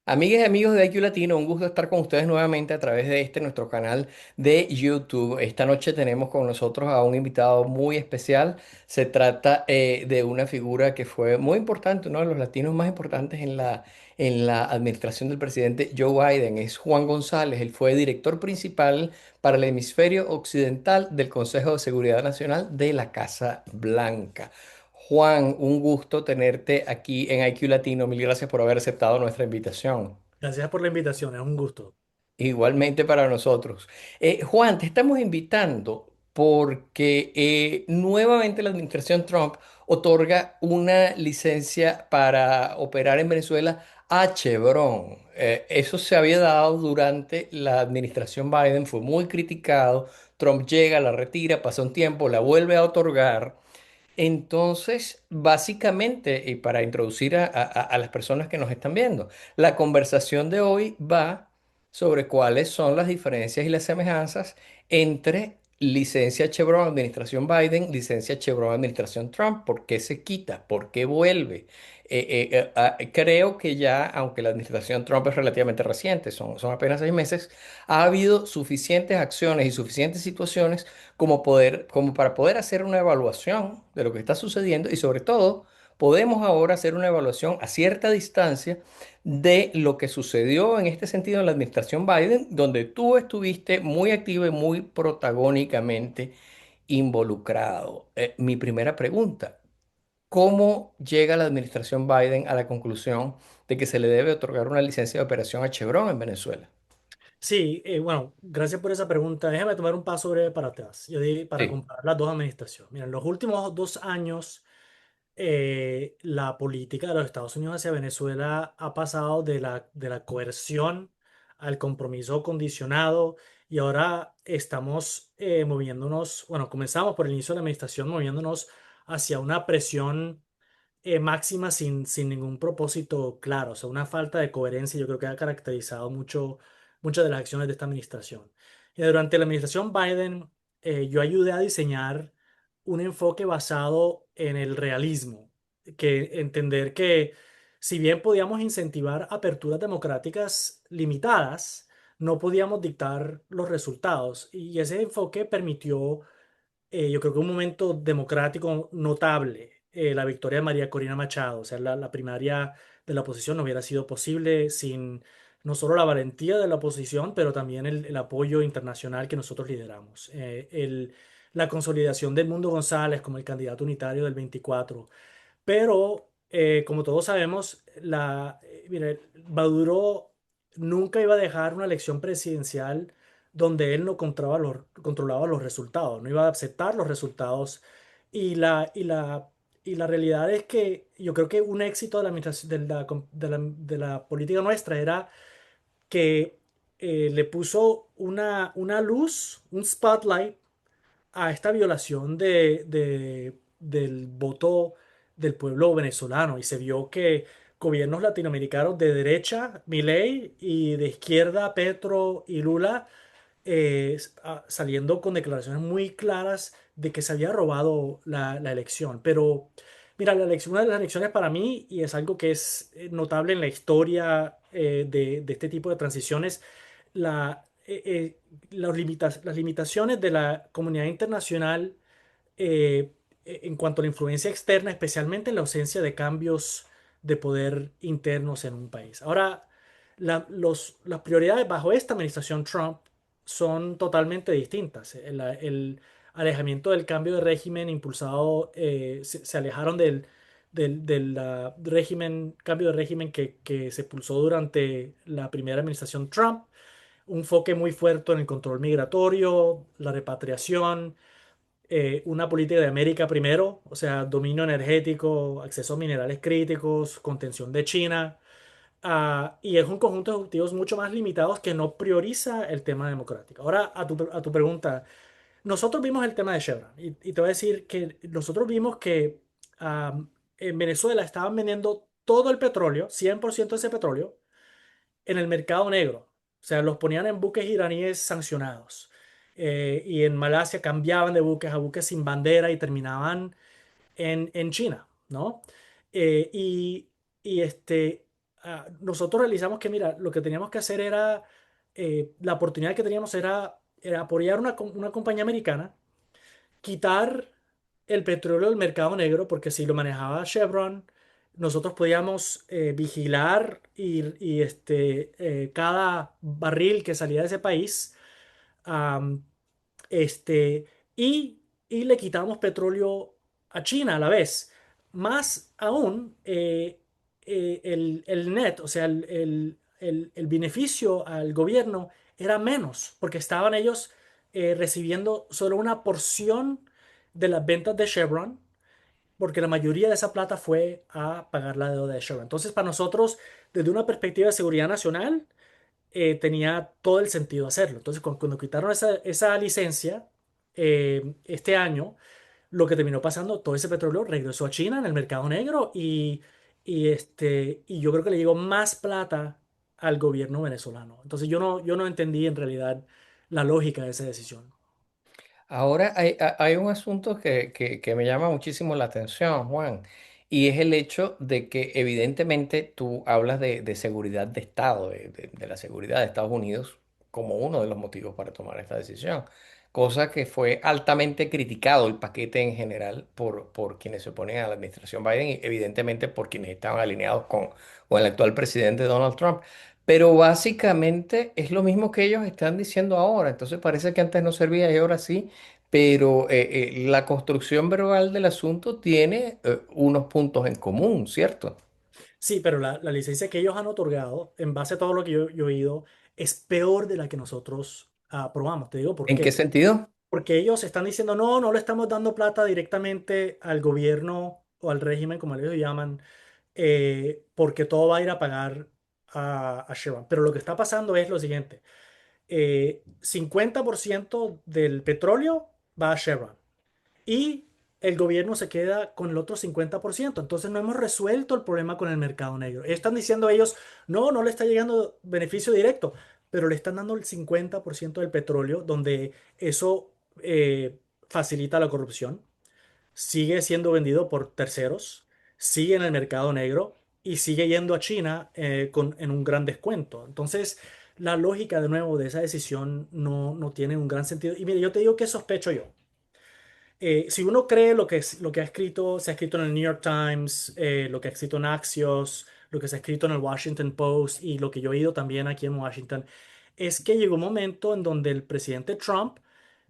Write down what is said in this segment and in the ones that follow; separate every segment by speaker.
Speaker 1: Amigas y amigos de IQ Latino, un gusto estar con ustedes nuevamente a través de nuestro canal de YouTube. Esta noche tenemos con nosotros a un invitado muy especial. Se trata de una figura que fue muy importante, uno de los latinos más importantes en la administración del presidente Joe Biden. Es Juan González. Él fue director principal para el hemisferio occidental del Consejo de Seguridad Nacional de la Casa Blanca. Juan, un gusto tenerte aquí en IQ Latino. Mil gracias por haber aceptado nuestra invitación.
Speaker 2: Gracias por la invitación, es un gusto.
Speaker 1: Igualmente para nosotros. Juan, te estamos invitando porque nuevamente la administración Trump otorga una licencia para operar en Venezuela a Chevron. Eso se había dado durante la administración Biden, fue muy criticado. Trump llega, la retira, pasa un tiempo, la vuelve a otorgar. Entonces, básicamente, y para introducir a las personas que nos están viendo, la conversación de hoy va sobre cuáles son las diferencias y las semejanzas entre licencia Chevron, administración Biden, licencia Chevron, administración Trump. ¿Por qué se quita? ¿Por qué vuelve? Creo que ya, aunque la administración Trump es relativamente reciente, son apenas 6 meses, ha habido suficientes acciones y suficientes situaciones como para poder hacer una evaluación de lo que está sucediendo y sobre todo podemos ahora hacer una evaluación a cierta distancia de lo que sucedió en este sentido en la administración Biden, donde tú estuviste muy activo y muy protagónicamente involucrado. Mi primera pregunta, ¿cómo llega la administración Biden a la conclusión de que se le debe otorgar una licencia de operación a Chevron en Venezuela?
Speaker 2: Sí, bueno, gracias por esa pregunta. Déjame tomar un paso breve para atrás para
Speaker 1: Sí.
Speaker 2: comparar las dos administraciones. Mira, en los últimos 2 años, la política de los Estados Unidos hacia Venezuela ha pasado de la coerción al compromiso condicionado y ahora estamos moviéndonos, bueno, comenzamos por el inicio de la administración moviéndonos hacia una presión máxima sin ningún propósito claro, o sea, una falta de coherencia yo creo que ha caracterizado muchas de las acciones de esta administración. Y durante la administración Biden, yo ayudé a diseñar un enfoque basado en el realismo, que entender que si bien podíamos incentivar aperturas democráticas limitadas, no podíamos dictar los resultados. Y ese enfoque permitió yo creo que un momento democrático notable, la victoria de María Corina Machado, o sea, la primaria de la oposición no hubiera sido posible sin no solo la valentía de la oposición, pero también el apoyo internacional que nosotros lideramos. La consolidación de Mundo González como el candidato unitario del 24. Pero, como todos sabemos, mire, Maduro nunca iba a dejar una elección presidencial donde él no controlaba los resultados, no iba a aceptar los resultados. Y la realidad es que yo creo que un éxito de la, administración- de la política nuestra era que le puso una luz, un spotlight a esta violación del voto del pueblo venezolano y se vio que gobiernos latinoamericanos de derecha, Milei, y de izquierda, Petro y Lula, saliendo con declaraciones muy claras de que se había robado la elección. Pero mira, una de las elecciones para mí, y es algo que es notable en la historia de este tipo de transiciones, las limitaciones de la comunidad internacional en cuanto a la influencia externa, especialmente en la ausencia de cambios de poder internos en un país. Ahora, las prioridades bajo esta administración Trump son totalmente distintas. El alejamiento del cambio de régimen impulsado, se alejaron del régimen, cambio de régimen que se pulsó durante la primera administración Trump. Un enfoque muy fuerte en el control migratorio, la repatriación, una política de América primero, o sea, dominio energético, acceso a minerales críticos, contención de China, y es un conjunto de objetivos mucho más limitados que no prioriza el tema democrático. Ahora, a tu pregunta, nosotros vimos el tema de Chevron y te voy a decir que nosotros vimos que en Venezuela estaban vendiendo todo el petróleo, 100% de ese petróleo, en el mercado negro. O sea, los ponían en buques iraníes sancionados. Y en Malasia cambiaban de buques a buques sin bandera y terminaban en China, ¿no? Eh, y, y nosotros realizamos que, mira, lo que teníamos que hacer era, la oportunidad que teníamos era apoyar una compañía americana, quitar el petróleo del mercado negro, porque si lo manejaba Chevron, nosotros podíamos vigilar cada barril que salía de ese país. Este, y, y le quitamos petróleo a China a la vez. Más aún, el net, o sea, el beneficio al gobierno era menos, porque estaban ellos recibiendo solo una porción de las ventas de Chevron, porque la mayoría de esa plata fue a pagar la deuda de Chevron. Entonces, para nosotros, desde una perspectiva de seguridad nacional, tenía todo el sentido hacerlo. Entonces, cuando quitaron esa licencia este año, lo que terminó pasando, todo ese petróleo regresó a China en el mercado negro y yo creo que le llegó más plata al gobierno venezolano. Entonces, yo no entendí en realidad la lógica de esa decisión.
Speaker 1: Ahora hay un asunto que me llama muchísimo la atención, Juan, y es el hecho de que evidentemente tú hablas de seguridad de Estado, de la seguridad de Estados Unidos como uno de los motivos para tomar esta decisión, cosa que fue altamente criticado el paquete en general por quienes se oponen a la administración Biden y evidentemente por quienes estaban alineados con el actual presidente Donald Trump. Pero básicamente es lo mismo que ellos están diciendo ahora. Entonces parece que antes no servía y ahora sí. Pero la construcción verbal del asunto tiene unos puntos en común, ¿cierto?
Speaker 2: Sí, pero la licencia que ellos han otorgado, en base a todo lo que yo he oído, es peor de la que nosotros aprobamos. Te digo por
Speaker 1: ¿En qué
Speaker 2: qué.
Speaker 1: sentido?
Speaker 2: Porque ellos están diciendo, no, no le estamos dando plata directamente al gobierno o al régimen, como ellos llaman, porque todo va a ir a pagar a Chevron. Pero lo que está pasando es lo siguiente, 50% del petróleo va a Chevron y el gobierno se queda con el otro 50%. Entonces no hemos resuelto el problema con el mercado negro. Están diciendo ellos, no, no le está llegando beneficio directo, pero le están dando el 50% del petróleo, donde eso facilita la corrupción, sigue siendo vendido por terceros, sigue en el mercado negro y sigue yendo a China en un gran descuento. Entonces, la lógica de nuevo de esa decisión no tiene un gran sentido. Y mire, yo te digo que sospecho yo. Si uno cree lo que ha escrito, se ha escrito en el New York Times, lo que ha escrito en Axios, lo que se ha escrito en el Washington Post y lo que yo he oído también aquí en Washington, es que llegó un momento en donde el presidente Trump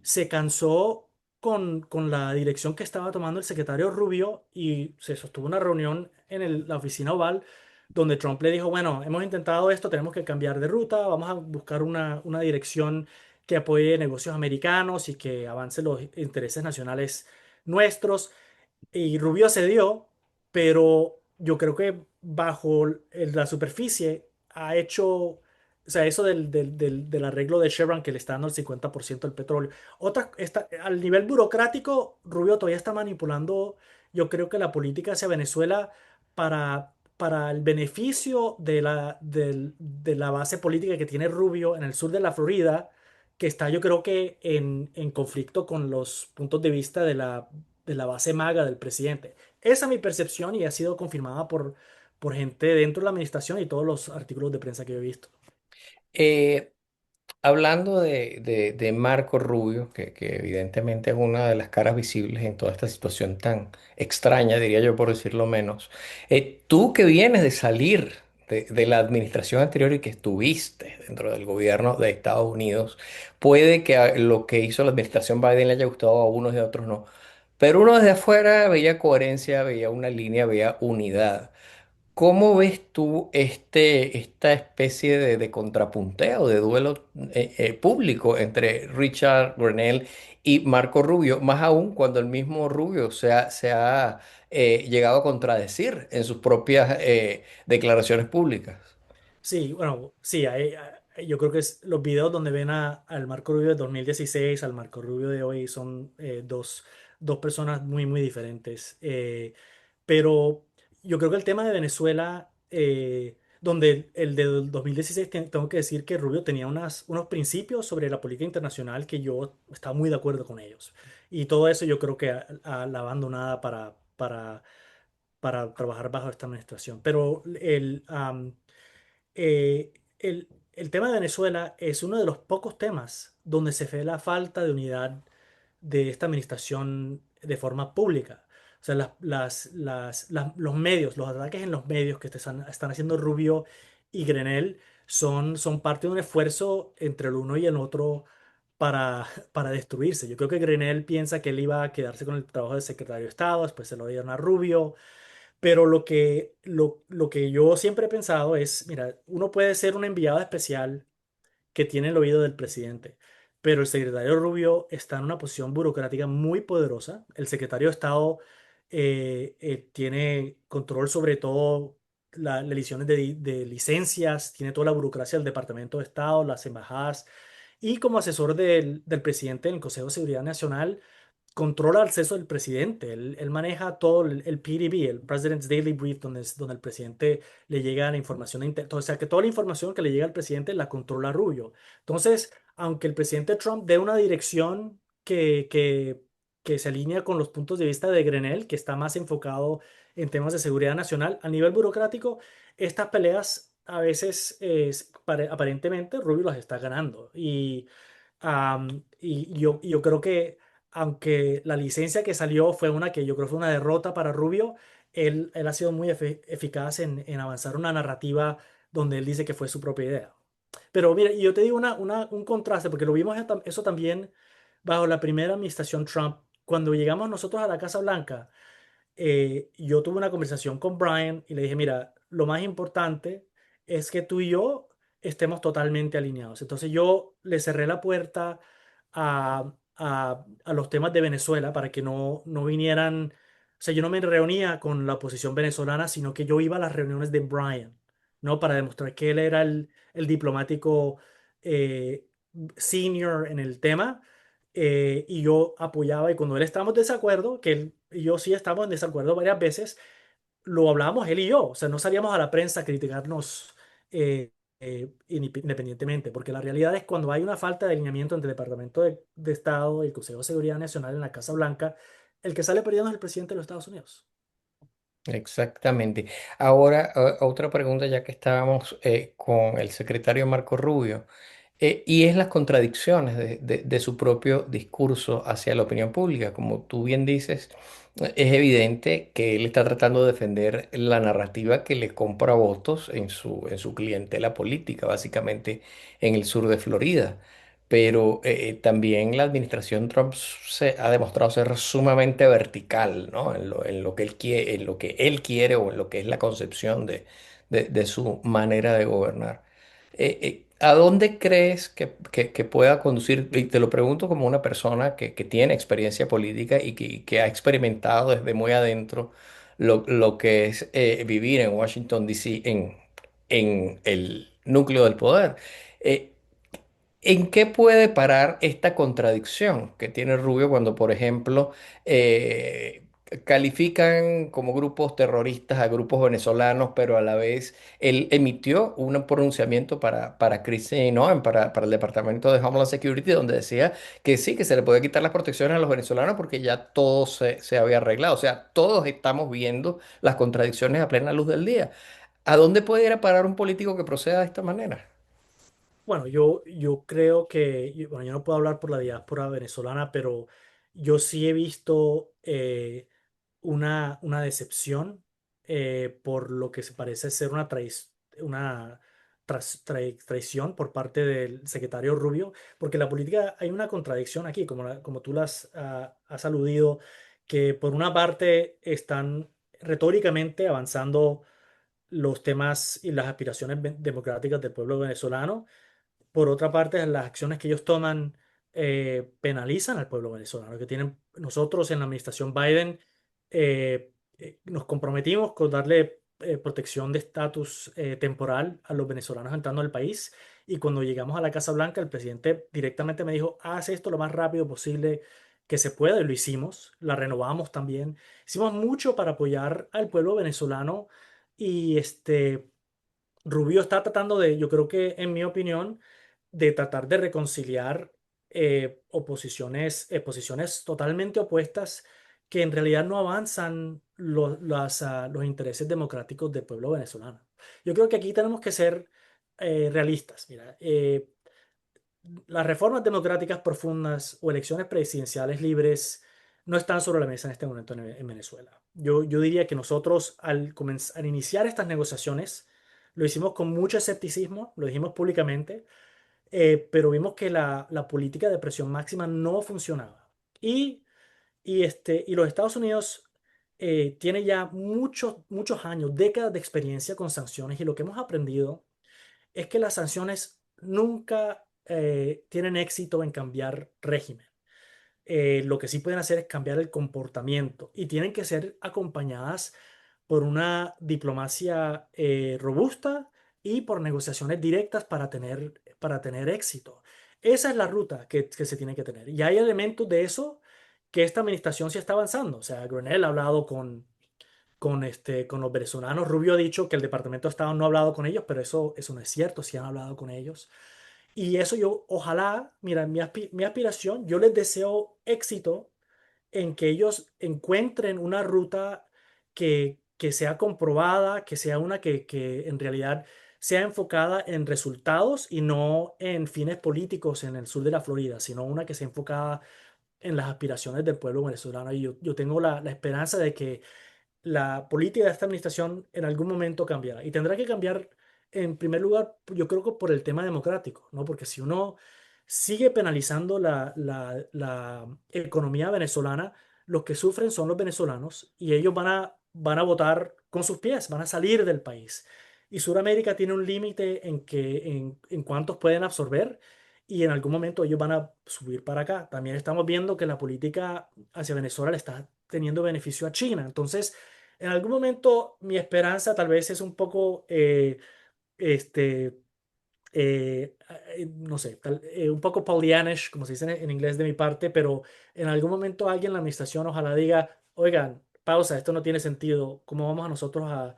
Speaker 2: se cansó con la dirección que estaba tomando el secretario Rubio y se sostuvo una reunión en la oficina Oval donde Trump le dijo, bueno, hemos intentado esto, tenemos que cambiar de ruta, vamos a buscar una dirección que apoye negocios americanos y que avance los intereses nacionales nuestros. Y Rubio cedió, pero yo creo que bajo la superficie ha hecho, o sea, eso del arreglo de Chevron que le está dando el 50% del petróleo. Al nivel burocrático, Rubio todavía está manipulando, yo creo que la política hacia Venezuela para el beneficio de la base política que tiene Rubio en el sur de la Florida, que está yo creo que en conflicto con los puntos de vista de la base maga del presidente. Esa es mi percepción y ha sido confirmada por gente dentro de la administración y todos los artículos de prensa que yo he visto.
Speaker 1: Eh, Hablando de Marco Rubio, que evidentemente es una de las caras visibles en toda esta situación tan extraña, diría yo por decirlo menos, tú que vienes de salir de la administración anterior y que estuviste dentro del gobierno de Estados Unidos, puede que lo que hizo la administración Biden le haya gustado a unos y a otros no, pero uno desde afuera veía coherencia, veía una línea, veía unidad. ¿Cómo ves tú esta especie de contrapunteo, de duelo público entre Richard Grenell y Marco Rubio? Más aún cuando el mismo Rubio se ha llegado a contradecir en sus propias declaraciones públicas.
Speaker 2: Sí, bueno, sí, yo creo que los videos donde ven al Marco Rubio de 2016 al Marco Rubio de hoy son dos personas muy, muy diferentes. Pero yo creo que el tema de Venezuela, donde el de 2016, tengo que decir que Rubio tenía unos principios sobre la política internacional que yo estaba muy de acuerdo con ellos. Y todo eso yo creo que la abandonada para trabajar bajo esta administración. Pero el tema de Venezuela es uno de los pocos temas donde se ve la falta de unidad de esta administración de forma pública. O sea, los medios, los ataques en los medios que están haciendo Rubio y Grenell son parte de un esfuerzo entre el uno y el otro para destruirse. Yo creo que Grenell piensa que él iba a quedarse con el trabajo de secretario de Estado, después se lo dieron a Rubio, pero lo que yo siempre he pensado es, mira, uno puede ser un enviado especial que tiene el oído del presidente. Pero el secretario Rubio está en una posición burocrática muy poderosa. El secretario de Estado tiene control sobre todo las elisiones de licencias, tiene toda la burocracia del Departamento de Estado, las embajadas, y como asesor del presidente en el Consejo de Seguridad Nacional, controla el acceso del presidente. Él maneja todo el PDB, el President's Daily Brief, donde el presidente le llega la información. O sea, que toda la información que le llega al presidente la controla Rubio. Entonces, aunque el presidente Trump dé una dirección que se alinea con los puntos de vista de Grenell, que está más enfocado en temas de seguridad nacional, a nivel burocrático, estas peleas a veces, aparentemente, Rubio las está ganando. Y yo creo que aunque la licencia que salió fue una que yo creo fue una derrota para Rubio, él ha sido muy eficaz en avanzar una narrativa donde él dice que fue su propia idea. Pero mira, y yo te digo un contraste, porque lo vimos eso también bajo la primera administración Trump. Cuando llegamos nosotros a la Casa Blanca, yo tuve una conversación con Brian y le dije, mira, lo más importante es que tú y yo estemos totalmente alineados. Entonces yo le cerré la puerta a los temas de Venezuela para que no vinieran, o sea, yo no me reunía con la oposición venezolana, sino que yo iba a las reuniones de Brian, ¿no? Para demostrar que él era el diplomático eh, senior en el tema, y yo apoyaba, y cuando él estábamos en desacuerdo, que él y yo sí estábamos en desacuerdo varias veces, lo hablábamos él y yo, o sea, no salíamos a la prensa a criticarnos independientemente, porque la realidad es cuando hay una falta de alineamiento entre el Departamento de Estado y el Consejo de Seguridad Nacional en la Casa Blanca, el que sale perdiendo es el presidente de los Estados Unidos.
Speaker 1: Exactamente. Ahora, otra pregunta ya que estábamos con el secretario Marco Rubio. Y es las contradicciones de su propio discurso hacia la opinión pública. Como tú bien dices, es evidente que él está tratando de defender la narrativa que le compra votos en su clientela política, básicamente en el sur de Florida. Pero también la administración Trump se ha demostrado ser sumamente vertical, ¿no? En lo que él quiere, en lo que él quiere o en lo que es la concepción de su manera de gobernar. ¿A dónde crees que pueda conducir? Y te lo pregunto como una persona que tiene experiencia política y que ha experimentado desde muy adentro lo que es vivir en Washington, D. C. En el núcleo del poder. Eh, ¿En qué puede parar esta contradicción que tiene Rubio cuando, por ejemplo, eh, califican como grupos terroristas a grupos venezolanos, pero a la vez él emitió un pronunciamiento para Christine Noem, para el Departamento de Homeland Security, donde decía que sí, que se le puede quitar las protecciones a los venezolanos porque ya todo se había arreglado? O sea, todos estamos viendo las contradicciones a plena luz del día. ¿A dónde puede ir a parar un político que proceda de esta manera?
Speaker 2: Bueno, yo creo que, bueno, yo no puedo hablar por la diáspora venezolana, pero yo sí he visto una decepción por lo que se parece ser una traición por parte del secretario Rubio, porque la política hay una contradicción aquí, como tú las has aludido, que por una parte están retóricamente avanzando los temas y las aspiraciones democráticas del pueblo venezolano. Por otra parte, las acciones que ellos toman penalizan al pueblo venezolano. Nosotros en la administración Biden nos comprometimos con darle protección de estatus temporal a los venezolanos entrando al país. Y cuando llegamos a la Casa Blanca, el presidente directamente me dijo, haz esto lo más rápido posible que se pueda. Y lo hicimos, la renovamos también. Hicimos mucho para apoyar al pueblo venezolano y Rubio está tratando yo creo que en mi opinión, de tratar de reconciliar posiciones totalmente opuestas que en realidad no avanzan los intereses democráticos del pueblo venezolano. Yo creo que aquí tenemos que ser realistas. Mira, las reformas democráticas profundas o elecciones presidenciales libres no están sobre la mesa en este momento en Venezuela. Yo diría que nosotros al iniciar estas negociaciones lo hicimos con mucho escepticismo, lo dijimos públicamente, pero vimos que la política de presión máxima no funcionaba. Y, y los Estados Unidos tiene ya muchos años, décadas de experiencia con sanciones y lo que hemos aprendido es que las sanciones nunca tienen éxito en cambiar régimen. Lo que sí pueden hacer es cambiar el comportamiento y tienen que ser acompañadas por una diplomacia robusta y por negociaciones directas para tener éxito. Esa es la ruta que se tiene que tener. Y hay elementos de eso que esta administración sí está avanzando. O sea, Grenell ha hablado con los venezolanos. Rubio ha dicho que el Departamento de Estado no ha hablado con ellos, pero eso no es cierto, sí han hablado con ellos. Y eso yo, ojalá, mira, mi aspiración, yo les deseo éxito en que ellos encuentren una ruta que sea comprobada, que sea una que en realidad sea enfocada en resultados y no en fines políticos en el sur de la Florida, sino una que sea enfocada en las aspiraciones del pueblo venezolano. Y yo tengo la esperanza de que la política de esta administración en algún momento cambiará. Y tendrá que cambiar, en primer lugar, yo creo que por el tema democrático, ¿no? Porque si uno sigue penalizando la economía venezolana, los que sufren son los venezolanos y ellos van a votar con sus pies, van a salir del país. Y Sudamérica tiene un límite en cuántos pueden absorber y en algún momento ellos van a subir para acá. También estamos viendo que la política hacia Venezuela le está teniendo beneficio a China. Entonces, en algún momento mi esperanza tal vez es un poco, este, no sé, un poco Pollyannish, como se dice en inglés de mi parte, pero en algún momento alguien en la administración ojalá diga, oigan, pausa, esto no tiene sentido, ¿cómo vamos a nosotros a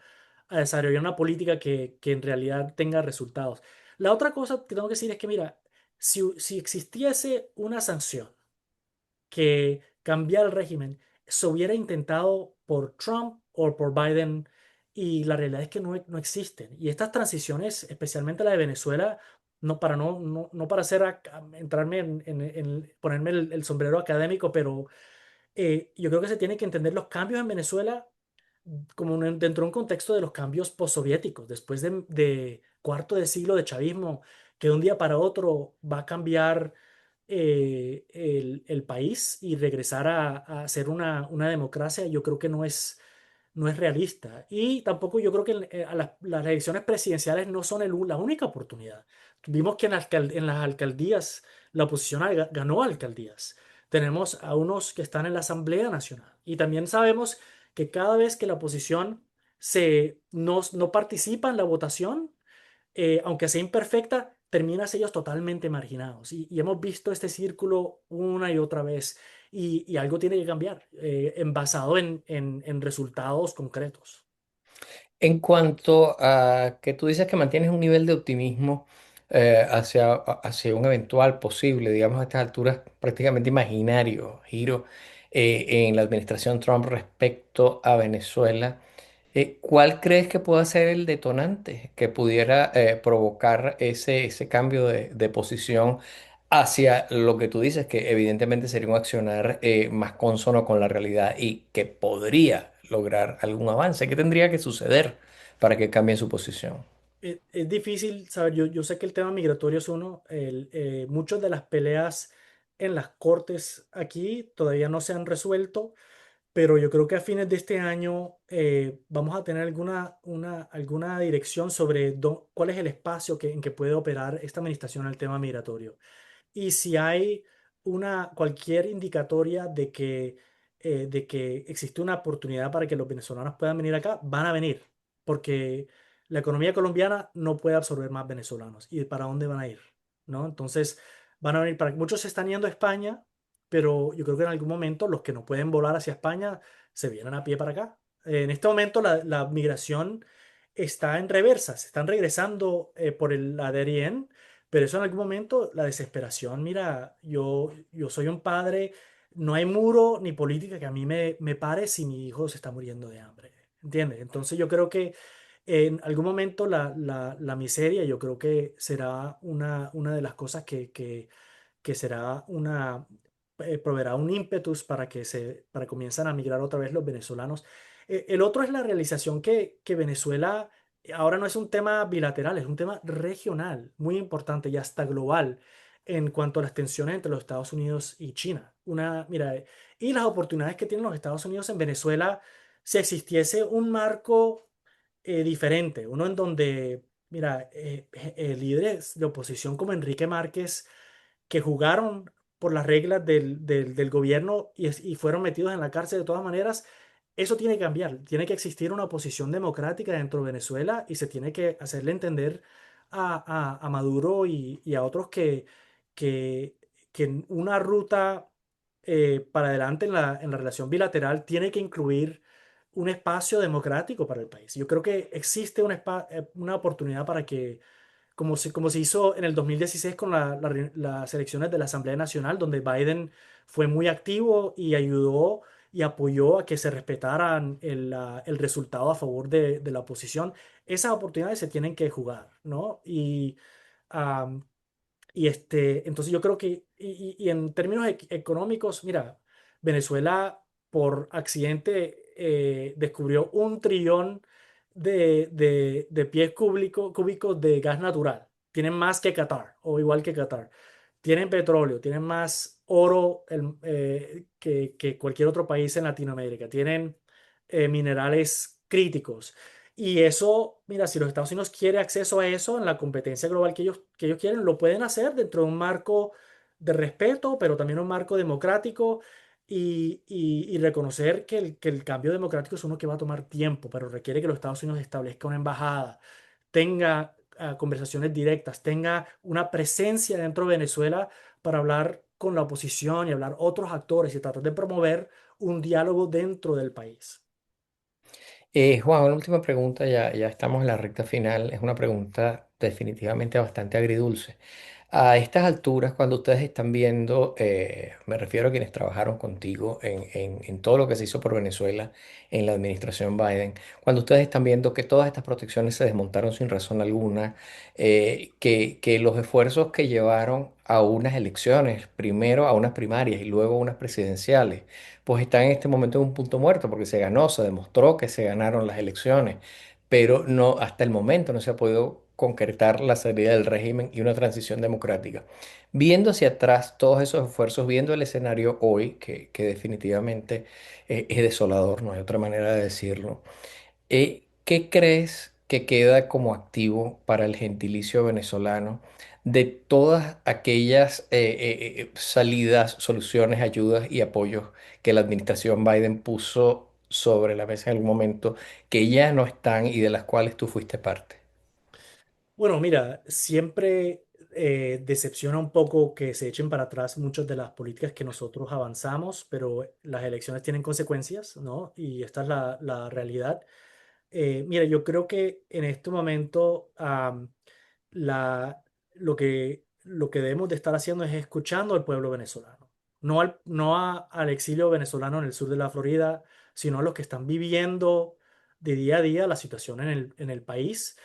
Speaker 2: desarrollar una política que en realidad tenga resultados? La otra cosa que tengo que decir es que, mira, si existiese una sanción, que cambiar el régimen se hubiera intentado por Trump o por Biden y la realidad es que no existen. Y estas transiciones, especialmente la de Venezuela, no para entrarme ponerme el sombrero académico, pero yo creo que se tiene que entender los cambios en Venezuela como dentro de un contexto de los cambios postsoviéticos, después de cuarto de siglo de chavismo, que de un día para otro va a cambiar el país y regresar a ser una democracia, yo creo que no es realista. Y tampoco yo creo que las elecciones presidenciales no son la única oportunidad. Vimos que en las alcaldías la oposición ganó alcaldías. Tenemos a unos que están en la Asamblea Nacional. Y también sabemos que cada vez que la oposición no participa en la votación, aunque sea imperfecta, terminan ellos totalmente marginados. Y hemos visto este círculo una y otra vez. Y algo tiene que cambiar, basado en resultados concretos.
Speaker 1: En cuanto a que tú dices que mantienes un nivel de optimismo hacia un eventual posible, digamos a estas alturas prácticamente imaginario, giro en la administración Trump respecto a Venezuela, ¿cuál crees que pueda ser el detonante que pudiera provocar ese cambio de posición hacia lo que tú dices, que evidentemente sería un accionar más consono con la realidad y que podría lograr algún avance? ¿Qué tendría que suceder para que cambie su posición?
Speaker 2: Es difícil saber, yo sé que el tema migratorio es uno, muchas de las peleas en las cortes aquí todavía no se han resuelto. Pero yo creo que a fines de este año vamos a tener alguna dirección sobre cuál es el espacio en que puede operar esta administración al tema migratorio. Y si hay cualquier indicatoria de que existe una oportunidad para que los venezolanos puedan venir acá, van a venir, porque la economía colombiana no puede absorber más venezolanos. ¿Y para dónde van a ir? ¿No? Entonces, van a venir muchos se están yendo a España, pero yo creo que en algún momento los que no pueden volar hacia España se vienen a pie para acá. En este momento la migración está en reversa, se están regresando por la Darién, pero eso en algún momento, la desesperación, mira, yo soy un padre, no hay muro ni política que a mí me pare si mi hijo se está muriendo de hambre, ¿entiendes? Entonces yo creo que En algún momento la miseria yo creo que será una de las cosas que será proveerá un ímpetus para que comiencen a migrar otra vez los venezolanos. El otro es la realización que Venezuela ahora no es un tema bilateral, es un tema regional, muy importante y hasta global en cuanto a las tensiones entre los Estados Unidos y China. Mira, y las oportunidades que tienen los Estados Unidos en Venezuela si existiese un marco diferente, uno en donde, mira, líderes de oposición como Enrique Márquez que jugaron por las reglas del gobierno y fueron metidos en la cárcel de todas maneras, eso tiene que cambiar. Tiene que existir una oposición democrática dentro de Venezuela y se tiene que hacerle entender a Maduro y a otros que, que una ruta para adelante en la relación bilateral tiene que incluir un espacio democrático para el país. Yo creo que existe una oportunidad para que como se hizo en el 2016 con las elecciones de la Asamblea Nacional, donde Biden fue muy activo y ayudó y apoyó a que se respetaran el resultado a favor de la oposición. Esas oportunidades se tienen que jugar, ¿no? Entonces yo creo que, y en términos económicos, mira, Venezuela por accidente descubrió 1 trillón de pies cúbicos de gas natural. Tienen más que Qatar, o igual que Qatar. Tienen petróleo, tienen más oro que cualquier otro país en Latinoamérica. Tienen minerales críticos. Y eso, mira, si los Estados Unidos quiere acceso a eso en la competencia global que ellos quieren, lo pueden hacer dentro de un marco de respeto, pero también un marco democrático y reconocer que el cambio democrático es uno que va a tomar tiempo, pero requiere que los Estados Unidos establezca una embajada, tenga conversaciones directas, tenga una presencia dentro de Venezuela para hablar con la oposición y hablar otros actores y tratar de promover un diálogo dentro del país.
Speaker 1: Juan, una última pregunta, ya estamos en la recta final. Es una pregunta definitivamente bastante agridulce. A estas alturas, cuando ustedes están viendo, me refiero a quienes trabajaron contigo en todo lo que se hizo por Venezuela en la administración Biden, cuando ustedes están viendo que todas estas protecciones se desmontaron sin razón alguna, que los esfuerzos que llevaron a unas elecciones, primero a unas primarias y luego a unas presidenciales, pues están en este momento en un punto muerto porque se ganó, se demostró que se ganaron las elecciones, pero no, hasta el momento no se ha podido concretar la salida del régimen y una transición democrática. Viendo hacia atrás todos esos esfuerzos, viendo el escenario hoy, que definitivamente es desolador, no hay otra manera de decirlo, ¿qué crees que queda como activo para el gentilicio venezolano de todas aquellas salidas, soluciones, ayudas y apoyos que la administración Biden puso sobre la mesa en algún momento, que ya no están y de las cuales tú fuiste parte?
Speaker 2: Bueno, mira, siempre decepciona un poco que se echen para atrás muchas de las políticas que nosotros avanzamos, pero las elecciones tienen consecuencias, ¿no? Y esta es la realidad. Mira, yo creo que en este momento la, lo que debemos de estar haciendo es escuchando al pueblo venezolano, no al exilio venezolano en el sur de la Florida, sino a los que están viviendo de día a día la situación en el país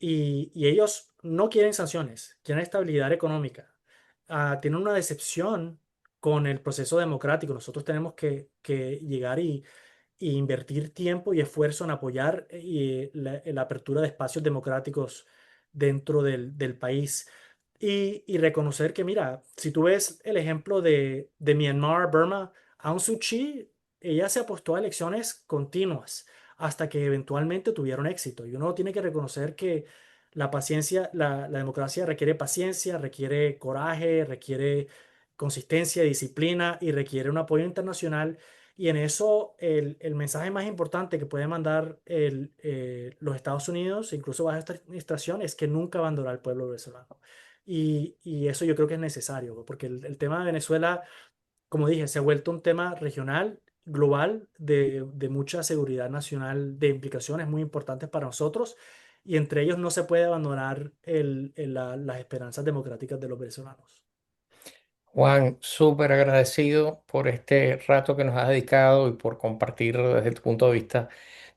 Speaker 2: y ellos no quieren sanciones, quieren estabilidad económica. Tienen una decepción con el proceso democrático. Nosotros tenemos que llegar y invertir tiempo y esfuerzo en apoyar la apertura de espacios democráticos dentro del país. Y reconocer que, mira, si tú ves el ejemplo de Myanmar, Burma, Aung Suu Kyi, ella se apostó a elecciones continuas hasta que eventualmente tuvieron éxito. Y uno tiene que reconocer que la paciencia, la democracia requiere paciencia, requiere coraje, requiere consistencia, disciplina y requiere un apoyo internacional. Y en eso el mensaje más importante que puede mandar los Estados Unidos, incluso bajo esta administración, es que nunca abandonará al pueblo venezolano. Y eso yo creo que es necesario, porque el tema de Venezuela, como dije, se ha vuelto un tema regional, global, de mucha seguridad nacional, de implicaciones muy importantes para nosotros, y entre ellos no se puede abandonar las esperanzas democráticas de los venezolanos.
Speaker 1: Juan, súper agradecido por este rato que nos has dedicado y por compartir desde tu punto de vista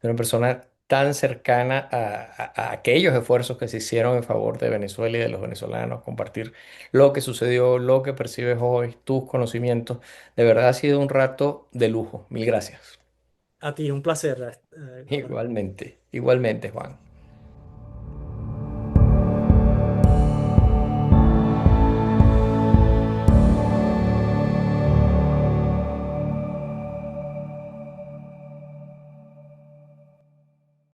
Speaker 1: de una persona tan cercana a aquellos esfuerzos que se hicieron en favor de Venezuela y de los venezolanos, compartir lo que sucedió, lo que percibes hoy, tus conocimientos. De verdad ha sido un rato de lujo. Mil gracias.
Speaker 2: A ti, un placer, Nicolás.
Speaker 1: Igualmente, igualmente, Juan.